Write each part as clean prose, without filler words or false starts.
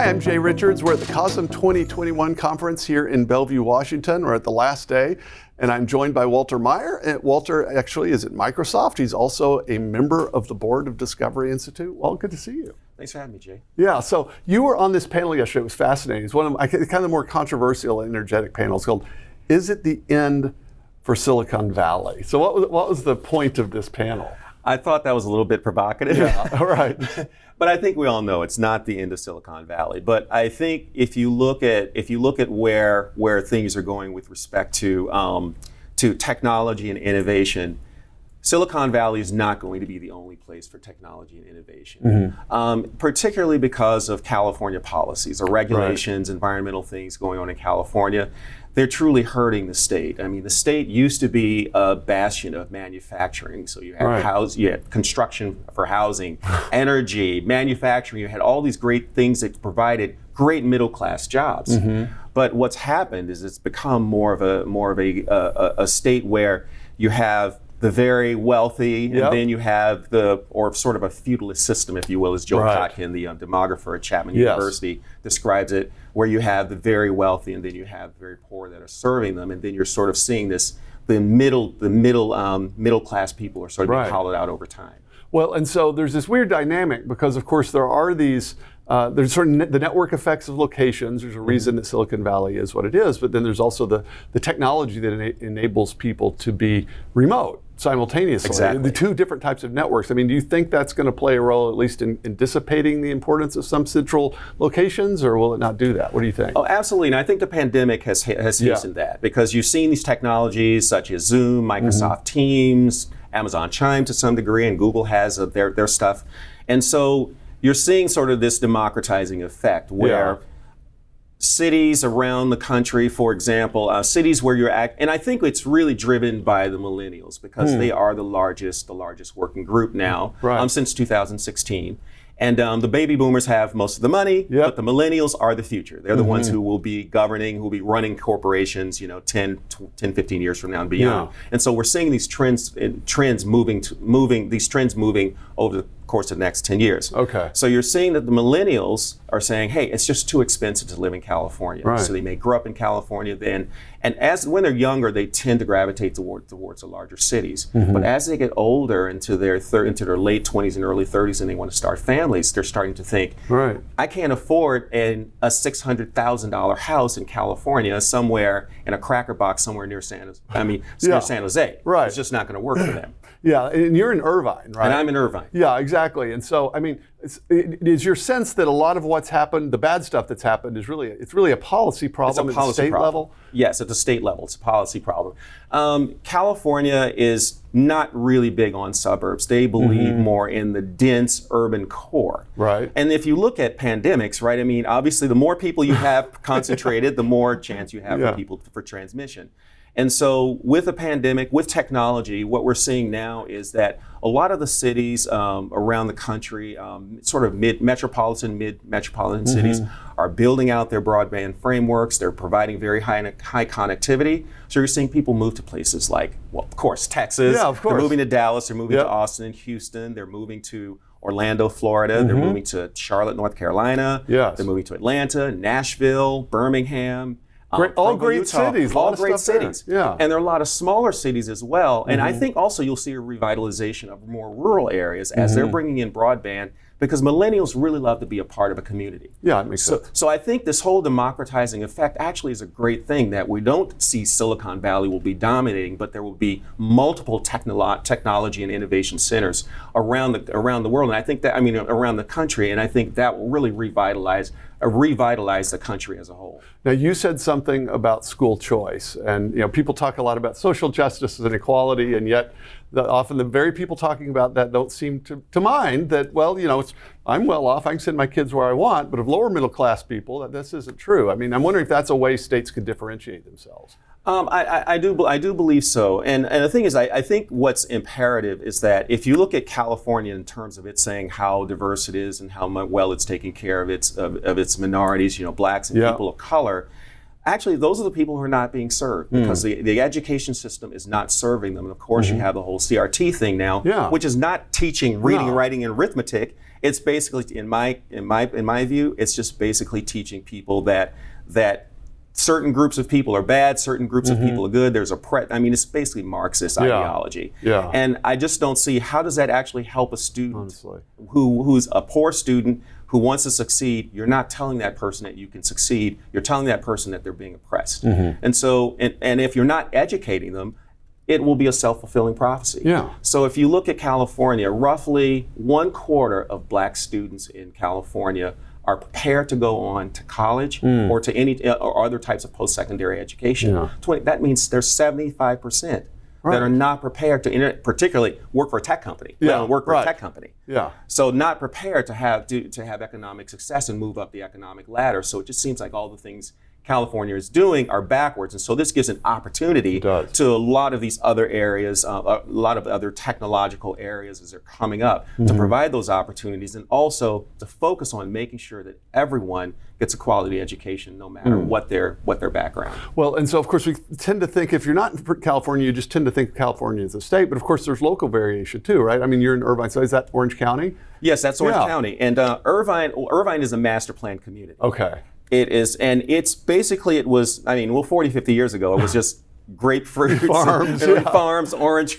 Hi, I'm Jay Richards. We're at the COSM 2021 conference here in Bellevue, Washington. We're at the last day, and I'm joined by Walter Meyer. And Walter actually is at Microsoft. He's also a member of the board of Discovery Institute. Well, good to see you. Thanks for having me, Jay. Yeah, so you were on this panel yesterday. It was fascinating. It's one of kind of the more controversial and energetic panels called, "Is it the end for Silicon Valley?" So what was the point of this panel? I thought that was a little bit provocative. Yeah, all right. But I think we all know it's not the end of Silicon Valley. But I think if you look at where things are going with respect to technology and innovation, Silicon Valley is not going to be the only place for technology and innovation, particularly because of California policies or regulations, environmental things going on in California. They're truly hurting the state. I mean, the state used to be a bastion of manufacturing. So you had you had construction for housing, energy, manufacturing. You had all these great things that provided great middle class jobs. But what's happened is it's become more of a state where you have the very wealthy, and then you have or sort of a feudalist system, if you will, as Joe Kotkin, the demographer at Chapman University, describes it, where you have the very wealthy and then you have the very poor that are serving them, and then you're sort of seeing the middle class people are sort of being hollowed out over time. Well, and so there's this weird dynamic because, of course, there are these. There's sort of the network effects of locations. There's a reason that Silicon Valley is what it is, but then there's also the technology that enables people to be remote simultaneously. Exactly. The two different types of networks. I mean, do you think that's going to play a role, at least in dissipating the importance of some central locations, or will it not do that? What do you think? Oh, absolutely. And I think the pandemic has hastened that, because you've seen these technologies such as Zoom, Microsoft Teams, Amazon Chime to some degree, and Google has their stuff. And so you're seeing sort of this democratizing effect where cities around the country, for example, cities where you're at, and I think it's really driven by the millennials, because they are the largest working group now since 2016. And the baby boomers have most of the money, but the millennials are the future. They're the ones who will be governing, who will be running corporations, 10, 15 years from now and beyond. And so we're seeing these trends moving over the course of the next 10 years. Okay. So you're seeing that the millennials are saying, hey, it's just too expensive to live in California. So they may grow up in California then, and when they're younger, they tend to gravitate towards the larger cities. But as they get older, into their late 20s and early 30s, and they want to start families, they're starting to think, I can't afford a $600,000 house in California, somewhere in a cracker box somewhere near San Jose. It's just not going to work for them. Yeah, and you're in Irvine, right? And I'm in Irvine. Yeah, exactly. And so, I mean, it is your sense that a lot of what's happened, the bad stuff that's happened, is really a policy problem at the state level? Yes, at the state level, it's a policy problem. California is not really big on suburbs. They believe more in the dense urban core. Right. And if you look at pandemics, right, I mean, obviously the more people you have concentrated, the more chance you have for transmission. And so with a pandemic, with technology, what we're seeing now is that a lot of the cities around the country, sort of mid-metropolitan cities, are building out their broadband frameworks. They're providing very high connectivity. So you're seeing people move to places like, well, of course, Texas. Yeah, of course. They're moving to Dallas. They're moving to Austin and Houston. They're moving to Orlando, Florida. They're moving to Charlotte, North Carolina. They're moving to Atlanta, Nashville, Birmingham. All great cities. All great cities. And there are a lot of smaller cities as well. And I think also you'll see a revitalization of more rural areas as they're bringing in broadband, because millennials really love to be a part of a community. Yeah, it makes sense. So I think this whole democratizing effect actually is a great thing, that we don't see Silicon Valley will be dominating, but there will be multiple technology and innovation centers around the world. And I think that, around the country, and I think that will really revitalize the country as a whole. Now, you said something about school choice, and people talk a lot about social justice and equality, and yet often the very people talking about that don't seem to mind that, well, I'm well off, I can send my kids where I want, but of lower middle class people, this isn't true. I mean, I'm wondering if that's a way states could differentiate themselves. I do believe so, and the thing is, I think what's imperative is that if you look at California in terms of it saying how diverse it is and how well it's taking care of its minorities, blacks and people of color, Actually, those are the people who are not being served because the education system is not serving them. And of course, you have the whole CRT thing now, which is not teaching reading, writing, and arithmetic. It's basically, in my view, it's just basically teaching people that certain groups of people are bad, certain groups of people are good. There's it's basically Marxist ideology. Yeah. And I just don't see how does that actually help a student who's a poor student who wants to succeed. You're not telling that person that you can succeed. You're telling that person that they're being oppressed. And so, and if you're not educating them, it will be a self-fulfilling prophecy. Yeah. So if you look at California, roughly 1/4 of black students in California are prepared to go on to college or to any or other types of post-secondary education. That means there's 75% that are not prepared to, particularly work for a tech company. Work for a tech company. So not prepared to have economic success and move up the economic ladder. So it just seems like all the things California is doing are backwards. And so this gives an opportunity to a lot of these other areas, a lot of other technological areas as they're coming up, to provide those opportunities and also to focus on making sure that everyone gets a quality education no matter what their background. Well, and so of course we tend to think, if you're not in California, you just tend to think of California as a state, but of course there's local variation too, right? I mean, you're in Irvine, so is that Orange County? Yes, that's Orange County. And Irvine is a master plan community. Okay. It is, and it's basically, 40, 50 years ago, it was just grapefruit farms, farms, orange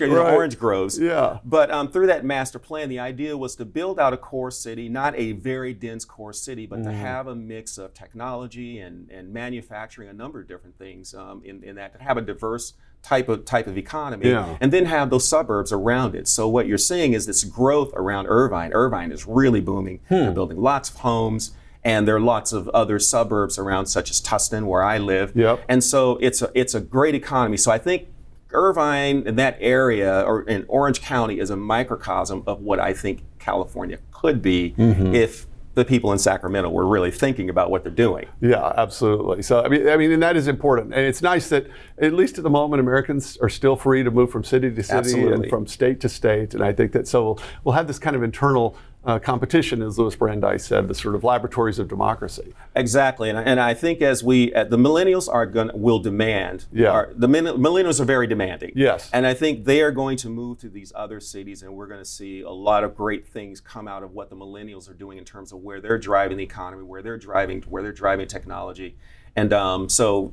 groves. Yeah. But through that master plan, the idea was to build out a core city, not a very dense core city, but to have a mix of technology and manufacturing, a number of different things in that, to have a diverse type of economy, and then have those suburbs around it. So what you're seeing is this growth around Irvine. Irvine is really booming. They're building lots of homes. And there are lots of other suburbs around, such as Tustin, where I live. And so it's a great economy. So I think Irvine and that area, or in Orange County, is a microcosm of what I think California could be if the people in Sacramento were really thinking about what they're doing. Yeah, absolutely. So I mean, and that is important. And it's nice that at least at the moment, Americans are still free to move from city to city and from state to state. And I think that we'll have this kind of internal competition, as Louis Brandeis said, the sort of laboratories of democracy. Exactly, and I think as the millennials will demand. The millennials are very demanding. Yes. And I think they are going to move to these other cities, and we're going to see a lot of great things come out of what the millennials are doing in terms of where they're driving the economy, where they're driving technology. And so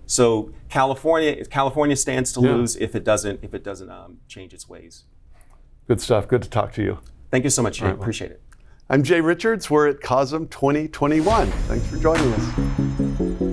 California stands to lose if it doesn't change its ways. Good stuff. Good to talk to you. Thank you so much, Jay. Appreciate it. I'm Jay Richards. We're at COSM 2021. Thanks for joining us.